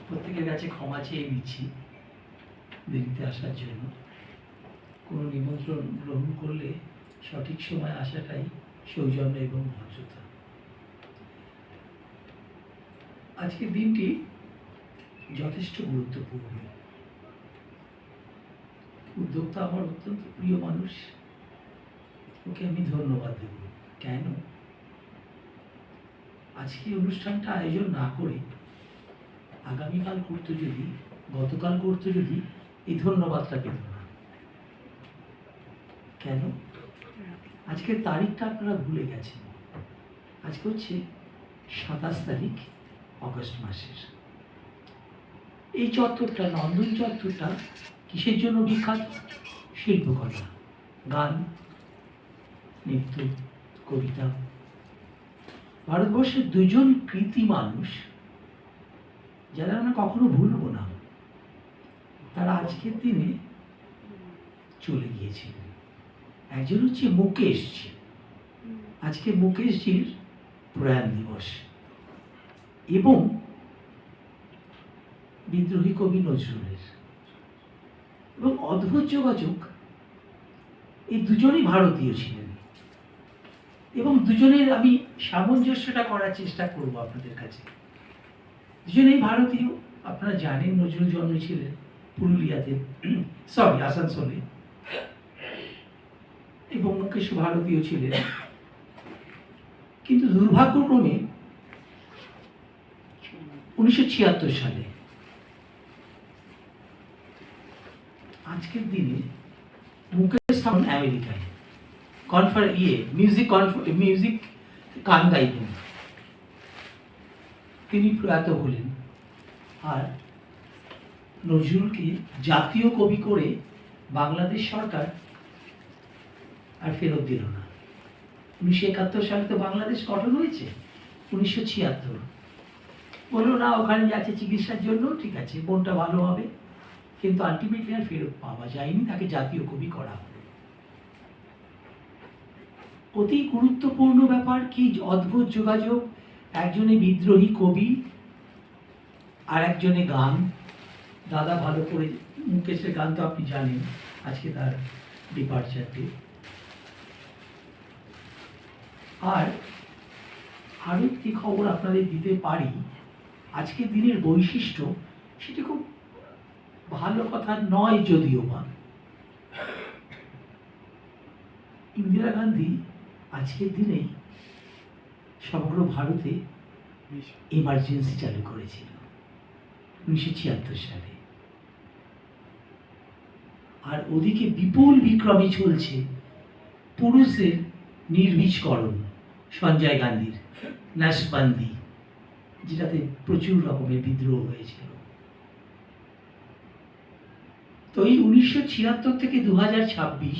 প্রত্যেকের কাছে ক্ষমা চেয়ে নিচ্ছি দেরিতে আসার জন্য। কোনো নিমন্ত্রণ গ্রহণ করলে সঠিক সময় আসাটাই সৌজন্য এবং ভদ্রতা। আজকের দিনটি যথেষ্ট গুরুত্বপূর্ণ। উদ্যোক্তা আমার অত্যন্ত প্রিয় মানুষ, ওকে আমি ধন্যবাদ দেব। কেন আজকে অনুষ্ঠানটা আয়োজন না করে আগামীকাল করতে যদি, গতকাল করতে যদি, এই ধন্যবাদটা পেত না। কেন? আজকের তারিখটা আপনারা ভুলে গেছেন। আজকে হচ্ছে 27 তারিখ অগস্ট মাসের। এই চত্বরটা, নন্দন চত্বরটা কিসের জন্য বিখ্যাত? শিল্পকলা, গান, নৃত্য, কবিতা। ভারতবর্ষের দুজন কৃতি মানুষ যারা আমরা কখনো ভুলব না, তারা আজকের দিনে চলে গিয়েছিলেন। একজন হচ্ছে মুকেশজি। আজকে মুকেশজির প্রয়াণ দিবস। এবং বিদ্রোহী কবি নজরুলের। এবং অদ্ভুত যোগাযোগ, এই দুজনই ভারতীয় ছিলেন এবং দুজনের আমি সামঞ্জস্যটা করার চেষ্টা করব আপনাদের কাছে। দুজনেই ভারতীয়। আপনারা জানেন নজরুল জন্মেছিলেন পুরুলিয়াতে, আসানসোলে, এবং মুকেশ ভারতীয় ছিলেন। কিন্তু দুর্ভাগ্যক্রমে 1976 সালে আজকের দিনে মুকেশ থাকুন আমেরিকায় মিউজিক গান গাইতেন। তিনি প্রয়াত হলেন। আর নজরুলকে জাতীয় কবি করে বাংলাদেশ সরকার আর ফেরত দিল না। 1971 সালে তো বাংলাদেশ গঠন হয়েছে, 1976 বললো না, ওখানে যাচ্ছে চিকিৎসার জন্য, ঠিক আছে, মনটা ভালো হবে, কিন্তু আলটিমেটলি আর ফেরত পাওয়া যায়নি, তাকে জাতীয় কবি করা হলো। অতি গুরুত্বপূর্ণ ব্যাপার কি, অদ্ভুত যোগাযোগ। একজনে বিদ্রোহী কবি আর একজনে গান। দাদা ভালো করে, মুকেশের গান তো আপনি জানেন, আজকে তার ডিপার্চার ডে। আর আরো একটি খবর আপনাদের দিতে পারি, আজকের দিনের বৈশিষ্ট্য, সেটি খুব ভালো কথা নয় যদিও বা। ইন্দিরা গান্ধী আজকের দিনেই সমগ্র ভারতে এমার্জেন্সি চালু করেছিল 1976 সালে। আর ওদিকে বিপুল বিক্রমে চলছে পুরুষদের নির্বীজকরণ, সঞ্জয় গান্ধীর নাশবন্দি, যেটাতে প্রচুর রকমের বিদ্রোহ হয়েছিল। তো এই 1976 থেকে 2026,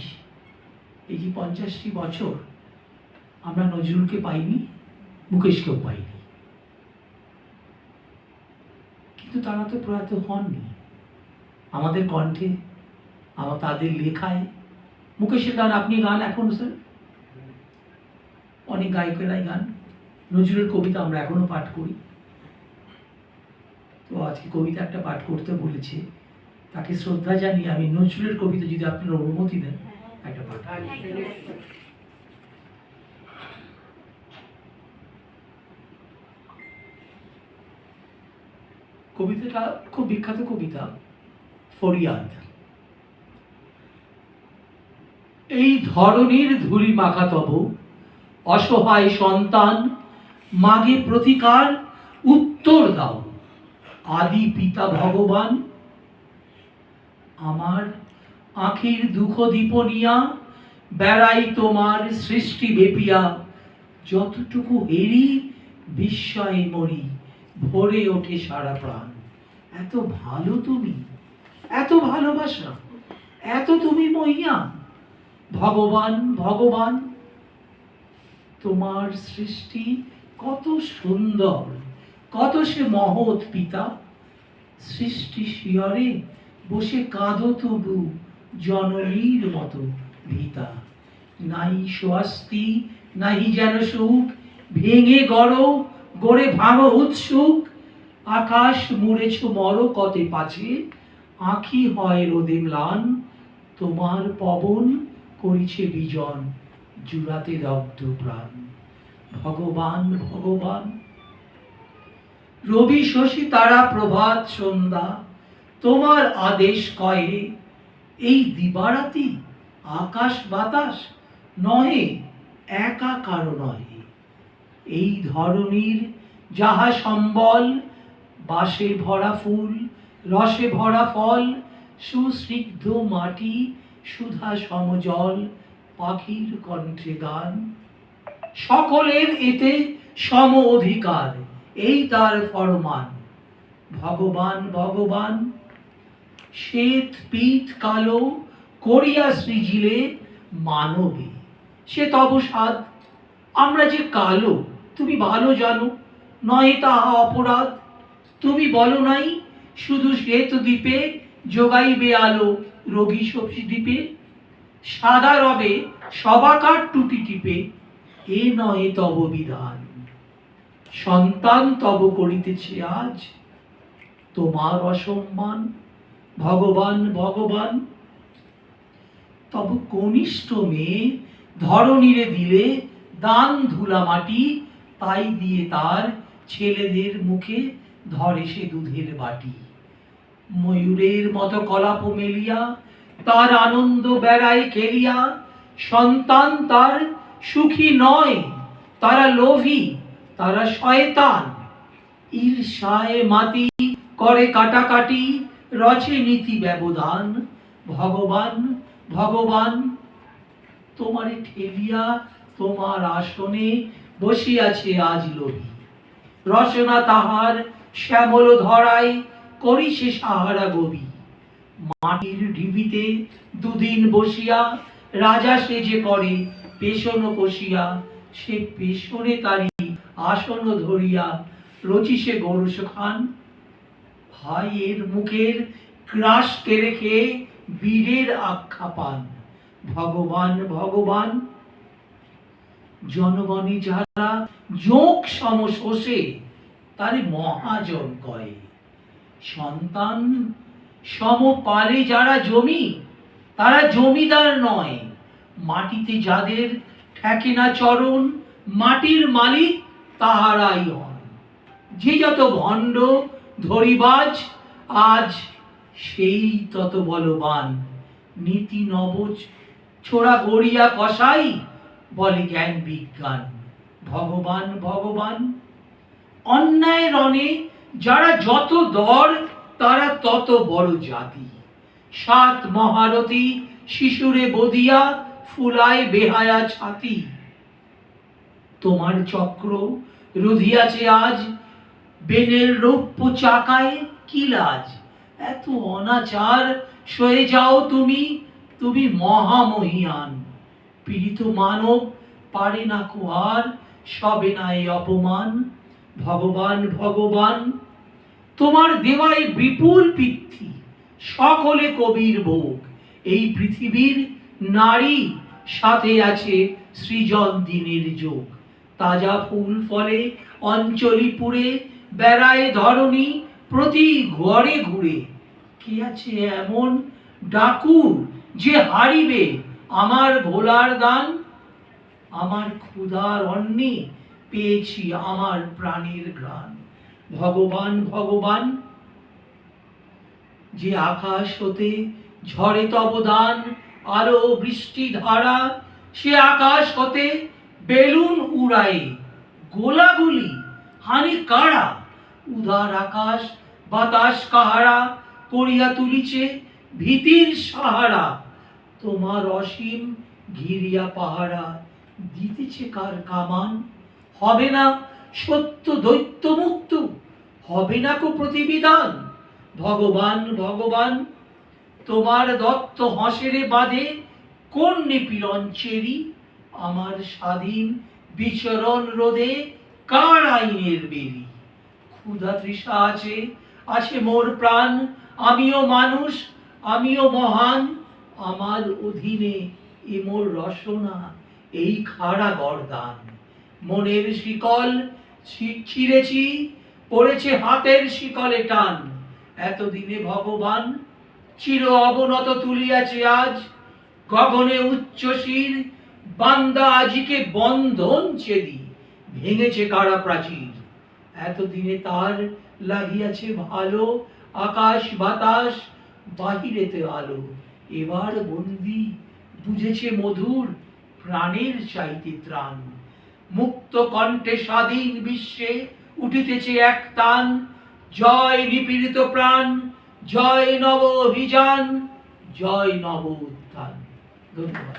এই যে 50টি বছর, আমরা নজরুলকে পাইনি, মুকেশকেও পাইনি। কিন্তু তারা তো প্রয়াত হননি। আমাদের কণ্ঠে, তাদের লেখায়, মুকেশের গান, আপনি গান এখন স্যার অনেক গায়কেরাই গান, নজরুলের কবিতা আমরা এখনো পাঠ করি। তো আজকে কবিতা একটা পাঠ করতে বলেছে, তাকে শ্রদ্ধা জানিয়ে আমি নজরুলের কবিতা, যদি আপনারা অনুমতি দেন, একটা পাঠ। কবিতাটা খুব বিখ্যাত কবিতা, ফরিয়াদ। এই ধরনের ধূলি মাখা তব অসহায় সন্তান, মাগে প্রতিকার উত্তর দাও, আদি পিতা ভগবান। আমার আঁখির দুঃখ দীপনিয়া বেড়াই তোমার সৃষ্টি বেপিয়া, যতটুকু হেরি বিস্ময়ে মরি, ভরে ওঠে সারা প্রাণ। এত ভালো তুমি, এত ভালোবাসা, এত তুমি মহিয়া, ভগবান ভগবান। তোমার সৃষ্টি কত সুন্দর, কত সে মহৎ পিতা। সৃষ্টি শিয়রে বসে কাঁদো তবু জননীর মতো ভিতা। নাই স্বস্তি, নাই যেন সুখ, ভেঙে গড়ে ভাঙো উৎসুক, আকাশ মুড়েছ মরকতে পাছে, আঁখি হয় রোদে ম্লান, তোমার পবন করিছে বিজন, জুড়াতে দগ্ধ প্রাণ। ভগবান ভগবান। রবি শশী তারা প্রভাত সন্ধ্যা, তোমার আদেশ কয়ে, এই দিবারাতি আকাশ বাতাস নহে, একা কারো নহে। এই ধরণীর যাহা সম্বল, বাসে ভরা ফুল, রসে ভরা ফল, সুস্নিগ্ধ মাটি, সুধা সমজল, পাখির কণ্ঠে গান, সকলের এতে সম অধিকার, এই তার ফরমান। ভগবান ভগবান। শ্বেত পীত কালো করিয়া সৃজিলে মানবে, সে তব সাধ। আমরা যে কালো তুমি ভালো জানো, নয় তাহা অপরাধ। তুমি বলো নাই শুধু শ্বেত দ্বীপে যোগাইবে আলো রোগী সবজি দ্বীপে, সাদা রবে সবাকার টুটি টিপে, এ নয় তব বিধান। সন্তান তব করিতেছে আজ তোমার অসম্মান। ভগবান ভগবান। তব কনিষ্ঠ মেয়ে ধরণীরে দিলে দান ধুলা মাটি, তাই দিয়ে তার ছেলেদের মুখে ধরে সে দুধের বাটি। ময়ূরের মতো কলাপ মেলিয়া তার আনন্দ বেড়ায় খেলিয়া, সন্তান তার সুখী নয়, তারা লোভী, তারা শয়তান। ঈর্ষায় মাতি করে কাটাকাটি, রচে নীতি ব্যবধান। ভগবান ভগবান। তোমারে ঠেলিয়া তোমার আসনে বসিয়াছে আজ লোভী, রচনা তাহার শ্যামল ধরায় করিছে সাহারা গবি। মাটির ঢিবিতে দুদিন বসিয়া রাজা সেজে করে পেশন কষিয়া, সে পেশনে তারি আসন ধরিয়া রচিছে গোরস খান। ভাইয়ের মুখের গ্রাস কেড়ে খেয়ে বীরের আখ্যা পান। ভগবান ভগবান। জনগণে যারা যোগ সম শোষে, তারে মহাজন কয়। সন্তান সম পালে যারা জমি, তারা জমিদার নয়। মাটিতে যাদের ঠেকে না চরণ, মাটির মালিক তাহারাই হন। যে যত ভণ্ড ধরিবাজ, আজ সেই তত বলবান। নীতি নব ছোড়া গড়িয়া কসাই, বলে জ্ঞান বিজ্ঞান। ভগবান ভগবান। অন্যায় রণে যারা যত দর, তারা তত বড় জাতি। সাত মহারথী শিশুরে বদিয়া ফুলায় বেহায়া ছাতি। তোমার চক্র রুধিয়াছে আজ বেনের রৌপ্য চাকায়, কি লাজ? এত অনাচার সয়ে যাও তুমি, তুমি মহামহিয়ান। পীড়িত মানব পারে না কো আর, সবে না এই অপমান। ভগবান ভগবান। তোমার দেওয়ায় বিপুল পিতৃ, সকলে কবির ভোগ। এই পৃথিবীর নারী সাথে আছে সৃজন দিনের যোগ। তাজা ফুল ফলে অঞ্চলি পুরে, বেড়ায় ধরণী প্রতি ঘরে ঘুরে। কে আছে এমন ডাকুর যে হারিবে আমার ভোলার দান? আমার ক্ষুধার অন্নে পেয়েছি আমার প্রাণের ঘ্রাণ। ভগবান ভগবান। যে আকাশ হতে ঝরে তব দান, আলো বৃষ্টি ধারা, সে আকাশ হতে বেলুন উড়ায় গোলাগুলি হানি কারা। উদার আকাশ বাতাস কাহারা, করিয়া তুলিছে ভীতির সাহারা। তোমার অসীম ঘিরিয়া পাহারা, দিতেছে কার কামান? হবে না সত্য দৈত্য মুক্ত, হবে না কো প্রতিবিধান। ভগবান ভগবান। তোমার দত্ত হসেরে বাঁধে কোন নিপীড়ন চেরি, আমার স্বাধীন বিচরণ রোধে কার আইনের বেরি। ক্ষুধা তৃষা আছে, আছে মোর প্রাণ, আমিও মানুষ, আমিও মহান। আমার অধীনে এ মোর রসনা, এই খাড়া গরদান। মনের শিকল ছিঁড়েছি, পড়েছে হাতের শিকলে টান। এতদিনে ভগবান চির অবনত তুলিয়াছে আজ, গগনে উচ্চশীর বান্দা আজিকে বন্ধন ছেদি, ভেঙেছে কারা প্রাচীর। এতদিনে তার লাগিয়াছে ভালো, আকাশ বাতাস বাহিরেতে আলো। এবার বন্দি বুঝেছে মধুর, প্রাণের চাইতে ত্রাণ। মুক্ত কণ্ঠে স্বাধীন বিশ্বে উঠিতেছে এক তান, জয় নিপীড়িত প্রাণ, জয় নব অভিযান, জয় নব উত্থান। ধন্যবাদ।